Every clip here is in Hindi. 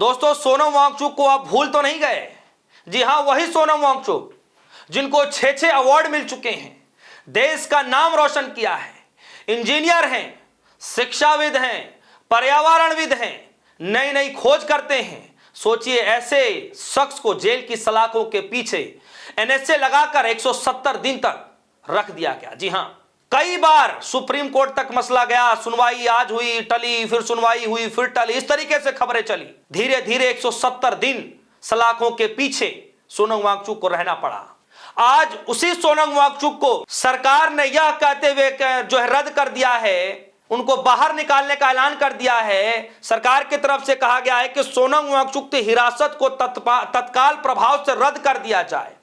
दोस्तों, सोनम वांगचुक को आप भूल तो नहीं गए? जी हां, वही सोनम वांगचुक जिनको 6 अवार्ड मिल चुके हैं, देश का नाम रोशन किया है, इंजीनियर हैं, शिक्षाविद हैं, पर्यावरणविद हैं, नई नई खोज करते हैं। सोचिए, ऐसे शख्स को जेल की सलाखों के पीछे एनएसए लगाकर 170 दिन तक रख दिया गया। जी हां, कई बार सुप्रीम कोर्ट तक मसला गया, सुनवाई आज हुई, टली, फिर सुनवाई हुई, फिर टली, इस तरीके से खबरें चली। धीरे धीरे 170 दिन सलाखों के पीछे सोनम वांगचुक को रहना पड़ा। आज उसी सोनम वांगचुक को सरकार ने यह कहते हुए जो है रद्द कर दिया है, उनको बाहर निकालने का ऐलान कर दिया है। सरकार की तरफ से कहा गया है कि सोनम वांगचुक की हिरासत को तत्काल प्रभाव से रद्द कर दिया जाए,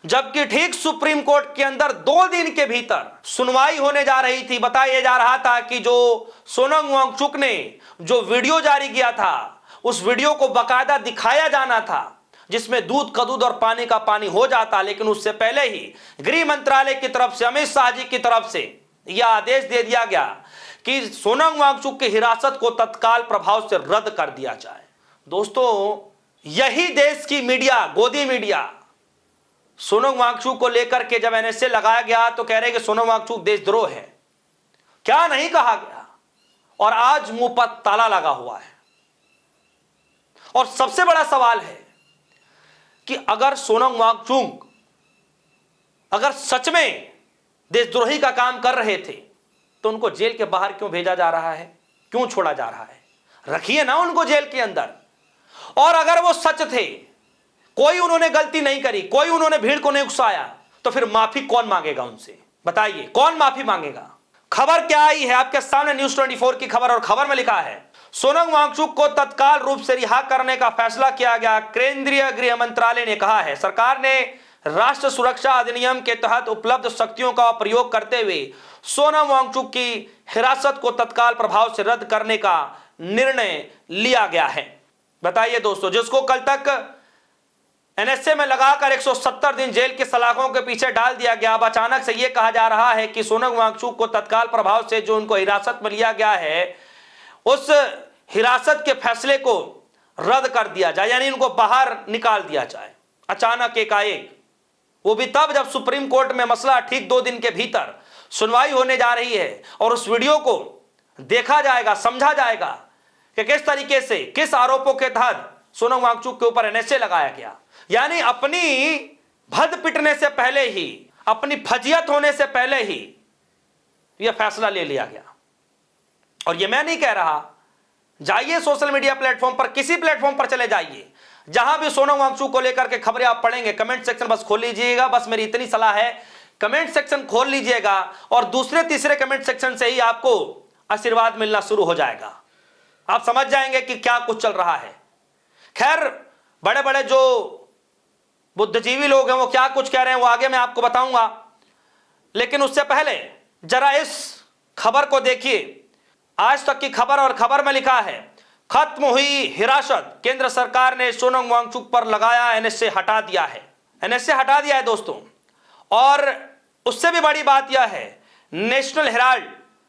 जबकि ठीक सुप्रीम कोर्ट के अंदर 2 दिन के भीतर सुनवाई होने जा रही थी। बताया जा रहा था कि जो सोनम वांगचुक ने जो वीडियो जारी किया था, उस वीडियो को बाकायदा दिखाया जाना था, जिसमें दूध का दूध और पानी का पानी हो जाता। लेकिन उससे पहले ही गृह मंत्रालय की तरफ से, अमित शाह जी की तरफ से यह आदेश दे दिया गया कि सोनम वांगचुक की हिरासत को तत्काल प्रभाव से रद्द कर दिया जाए। दोस्तों, यही देश की मीडिया, गोदी मीडिया, सोनम वांगचुक को लेकर के जब एनएसए लगाया गया तो कह रहे कि सोनम वांगचुक देशद्रोह है। क्या नहीं कहा गया, और आज मुंह पर ताला लगा हुआ है। और सबसे बड़ा सवाल है कि अगर सोनम वांगचुक अगर सच में देशद्रोही का काम कर रहे थे तो उनको जेल के बाहर क्यों भेजा जा रहा है, क्यों छोड़ा जा रहा है? रखिए ना उनको जेल के अंदर। और अगर वो सच थे, कोई उन्होंने गलती नहीं करी, कोई उन्होंने भीड़ को नहीं उकसाया, तो फिर माफी कौन मांगेगा उनसे? बताइए, कौन माफी मांगेगा? खबर क्या आई है आपके सामने, न्यूज़ 24 की खबर, और खबर में लिखा है सोनम वांगचुक को तत्काल रूप से रिहा करने का फैसला किया गया। केंद्रीय गृह मंत्रालय ने कहा है, सरकार ने राष्ट्र सुरक्षा अधिनियम के तहत उपलब्ध शक्तियों का प्रयोग करते हुए सोनम वांगचुक की हिरासत को तत्काल प्रभाव से रद्द करने का निर्णय लिया गया है। बताइए दोस्तों, जिसको कल तक एनएसए में लगाकर 170 दिन जेल की सलाखों के पीछे डाल दिया गया, अब अचानक से यह कहा जा रहा है कि सोनम वांगचुक को तत्काल प्रभाव से जो उनको हिरासत में लिया गया है, उस हिरासत के फैसले को रद्द कर दिया जाए, यानी इनको बाहर निकाल दिया जाए। अचानक एकाएक, वो भी तब जब सुप्रीम कोर्ट में मसला ठीक 2 दिन के भीतर सुनवाई होने जा रही है, और उस वीडियो को देखा जाएगा, समझा जाएगा कि किस तरीके से, किस आरोपों के तहत सोनम वांगचुक के ऊपर एनएसए लगाया गया। यानी अपनी भद पिटने से पहले ही, अपनी फजियत होने से पहले ही यह फैसला ले लिया गया। और यह मैं नहीं कह रहा, जाइए सोशल मीडिया प्लेटफॉर्म पर, किसी प्लेटफॉर्म पर चले जाइए, जहां भी सोनम वांगचुक को लेकर के खबरें आप पढ़ेंगे, कमेंट सेक्शन बस खोल लीजिएगा। बस मेरी इतनी सलाह है, कमेंट सेक्शन खोल लीजिएगा, और दूसरे तीसरे कमेंट सेक्शन से ही आपको आशीर्वाद मिलना शुरू हो जाएगा। आप समझ जाएंगे कि क्या कुछ चल रहा है। खैर, बड़े बड़े जो बुद्धिजीवी लोग हैं वो क्या कुछ कह रहे हैं वो आगे मैं आपको बताऊंगा, लेकिन उससे पहले जरा इस खबर को देखिए। आज तक की खबर, और खबर में लिखा है, खत्म हुई हिरासत, केंद्र सरकार ने सोनम वांगचुक पर लगाया एनएसए हटा दिया है। एनएसए हटा दिया है दोस्तों। और उससे भी बड़ी बात यह है, नेशनल हेराल्ड,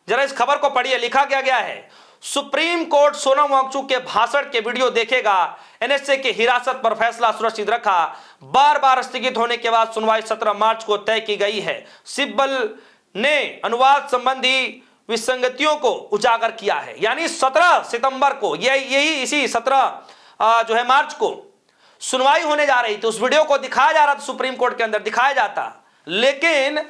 जरा इस खबर को पढ़िए, लिखा गया है, सुप्रीम कोर्ट सोनम वांगचुक के भाषण के वीडियो देखेगा, एनएसए की हिरासत पर फैसला सुरक्षित रखा, बार बार स्थगित होने के बाद सुनवाई 17 मार्च को तय की गई है। सिब्बल ने अनुवाद संबंधी विसंगतियों को उजागर किया है। यानी 17 सितंबर को, यही इसी 17 जो है मार्च को सुनवाई होने जा रही थी। उस वीडियो को दिखाया जा रहा था, सुप्रीम कोर्ट के अंदर दिखाया जाता, लेकिन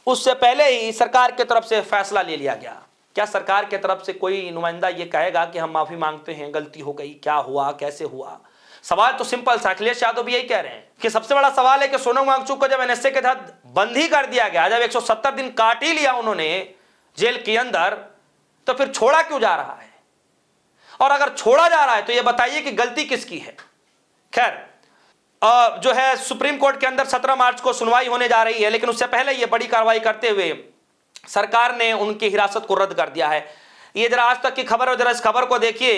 उससे पहले ही सरकार की तरफ से फैसला ले लिया गया। क्या सरकार की तरफ से कोई नुमाइंदा ये कहेगा कि हम माफी मांगते हैं, गलती हो गई, क्या हुआ, कैसे हुआ? सवाल तो सिंपल सा, अखिलेश यादव भी यही कह रहे हैं कि सबसे बड़ा सवाल है कि सोनम वांगचुक को जब एनएसए के तहत बंद ही कर दिया गया, जब 170 दिन काट ही लिया उन्होंने जेल के अंदर, तो फिर छोड़ा क्यों जा रहा है? और अगर छोड़ा जा रहा है तो यह बताइए कि गलती किसकी है? खैर, जो है सुप्रीम कोर्ट के अंदर 17 मार्च को सुनवाई होने जा रही है, लेकिन उससे पहले यह बड़ी कार्रवाई करते हुए सरकार ने उनकी हिरासत को रद्द कर दिया है। ये जरा आज तक की खबर है, जरा इस खबर को देखिए।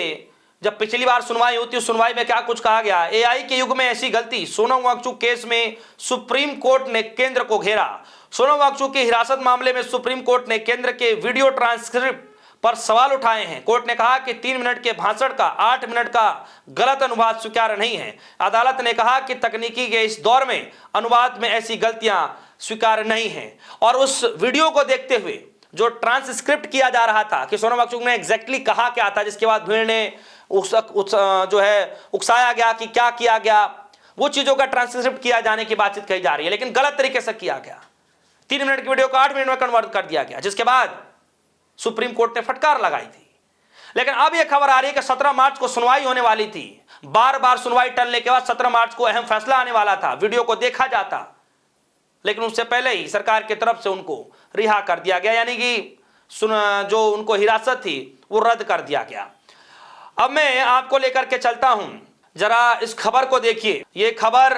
जब पिछली बार सुनवाई होती है, सुनवाई में क्या कुछ कहा गया। एआई के युग में ऐसी गलती, सोनम वांगचुक केस में सुप्रीम कोर्ट ने केंद्र को घेरा। सोनम वांगचुक की हिरासत मामले में सुप्रीम कोर्ट ने केंद्र के वीडियो ट्रांसक्रिप्ट पर सवाल उठाए हैं। कोर्ट ने कहा कि 3 मिनट के भाषण का 8 मिनट का गलत अनुवाद स्वीकार्य नहीं है। अदालत ने कहा कि तकनीकी के इस दौर में अनुवाद में ऐसी गलतियां स्वीकार्य नहीं है। और उस वीडियो को देखते हुए जो ट्रांसक्रिप्ट किया जा रहा था कि सोनम वांगचुक ने एग्जैक्टली कहा क्या था, जिसके बाद भीड़ ने उकसाया गया कि क्या किया गया, वो चीजों का ट्रांसक्रिप्ट किया जाने की बातचीत कही जा रही है, लेकिन गलत तरीके से किया गया। 3 मिनट की वीडियो को 8 मिनट में कन्वर्ट कर दिया गया, जिसके बाद सुप्रीम कोर्ट ने फटकार लगाई थी। लेकिन अब यह खबर आ रही है कि 17 मार्च को सुनवाई होने वाली थी। बार बार सुनवाई टलने के बाद 17 मार्च को अहम फैसला आने वाला था, वीडियो को देखा जाता, लेकिन उससे पहले ही सरकार की तरफ से उनको रिहा कर दिया गया, यानी कि जो उनको हिरासत थी वो रद्द कर दिया गया। अब मैं आपको लेकर के चलता हूं, जरा इस खबर को देखिए। ये खबर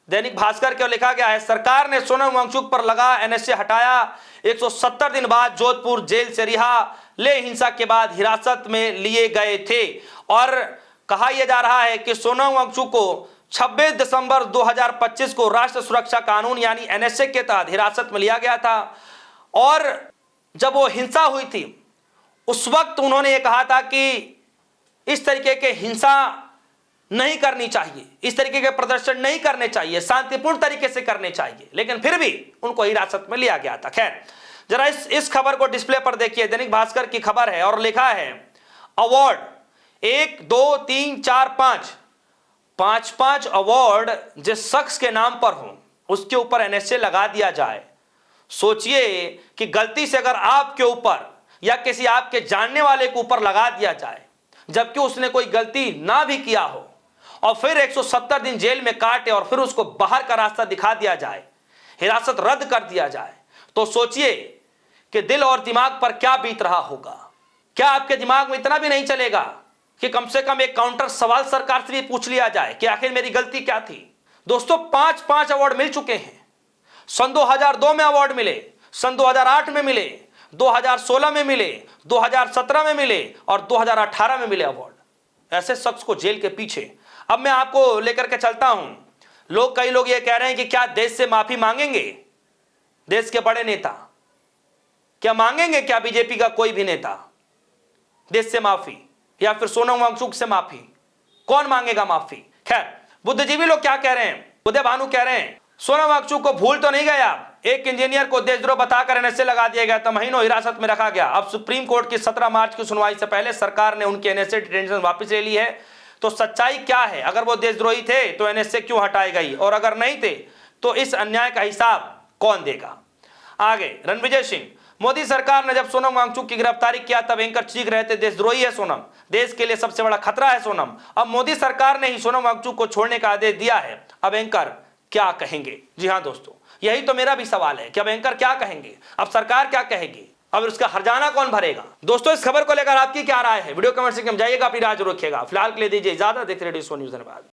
दैनिक भास्कर के लिखा गया है, सरकार ने सोनम वांगचुक पर लगा एनएसए हटाया, 170 दिन बाद जोधपुर जेल से रिहा, ले हिंसा के बाद हिरासत में लिए गए थे। और कहा यह जा रहा है कि सोनम वांगचुक को 26 दिसंबर 2025 को राष्ट्र सुरक्षा कानून यानी एनएसए के तहत हिरासत में लिया गया था। और जब वो हिंसा हुई थी उस वक्त उन्होंने ये कहा था कि इस तरीके के हिंसा नहीं करनी चाहिए, इस तरीके के प्रदर्शन नहीं करने चाहिए, शांतिपूर्ण तरीके से करने चाहिए, लेकिन फिर भी उनको हिरासत में लिया गया था। खैर, जरा इस खबर को डिस्प्ले पर देखिए। दैनिक भास्कर की खबर है और लिखा है, अवार्ड 1 2 3 4 5 अवार्ड जिस शख्स के नाम पर हो उसके ऊपर एनएसए लगा दिया जाए। सोचिए कि गलती से अगर आपके ऊपर या किसी आपके जानने वाले के ऊपर लगा दिया जाए, जबकि उसने कोई गलती ना भी किया हो, और फिर 170 दिन जेल में काटे और फिर उसको बाहर का रास्ता दिखा दिया जाए, हिरासत रद्द कर दिया जाए, तो सोचिए कि दिल और दिमाग पर क्या बीत रहा होगा। क्या आपके दिमाग में इतना भी नहीं चलेगा कि कम से कम एक काउंटर सवाल सरकार से भी पूछ लिया जाए कि आखिर मेरी गलती क्या थी। दोस्तों, 5 अवार्ड मिल चुके हैं। सन 2002 में अवार्ड मिले, सन 2008 में मिले, 2016 में मिले, 2017 में मिले और 2018 में मिले अवार्ड ऐसे शख्स को जेल के पीछे। अब मैं आपको लेकर के चलता हूं। कई लोग ये कह रहे हैं कि क्या देश से माफी मांगेंगे देश के बड़े नेता? क्या मांगेंगे क्या बीजेपी का कोई भी नेता देश से माफी, या फिर सोनम वांगचुक से माफी? कौन मांगेगा माफी? खैर, बुद्धिजीवी लोग क्या कह रहे हैं? उदय भानु कह रहे हैं सोनम वांगचुक को भूल तो नहीं गया, एक इंजीनियर को देशद्रोह बताकर एनएसए लगा दिया गया था, महीनों हिरासत में रखा गया। अब सुप्रीम कोर्ट की 17 मार्च की सुनवाई से पहले सरकार ने उनकी एनएसए डिटेंशन वापस ले ली है। तो सच्चाई क्या है? अगर वो देशद्रोही थे तो एनएसए क्यों हटाई गई, और अगर नहीं थे तो इस अन्याय का हिसाब कौन देगा? आगे रणविजय सिंह, मोदी सरकार ने जब सोनम वांगचुक की गिरफ्तारी किया तब एंकर चीख रहे थे देशद्रोही है सोनम, देश के लिए सबसे बड़ा खतरा है सोनम। अब मोदी सरकार ने ही सोनम वांगचुक को छोड़ने का आदेश दिया है, अब एंकर क्या कहेंगे? जी हां दोस्तों, यही तो मेरा भी सवाल है कि अब एंकर क्या कहेंगे, अब सरकार क्या कहेगी, अब उसका हर्जाना कौन भरेगा? दोस्तों, इस खबर को लेकर आपकी क्या राय है? वीडियो कमेंट से समझाइएगा, अपनी राय जरूर रखिएगा। फिलहाल के लिए दीजिए इजाजत, देखते रहिए सोनी न्यूज़। धन्यवाद।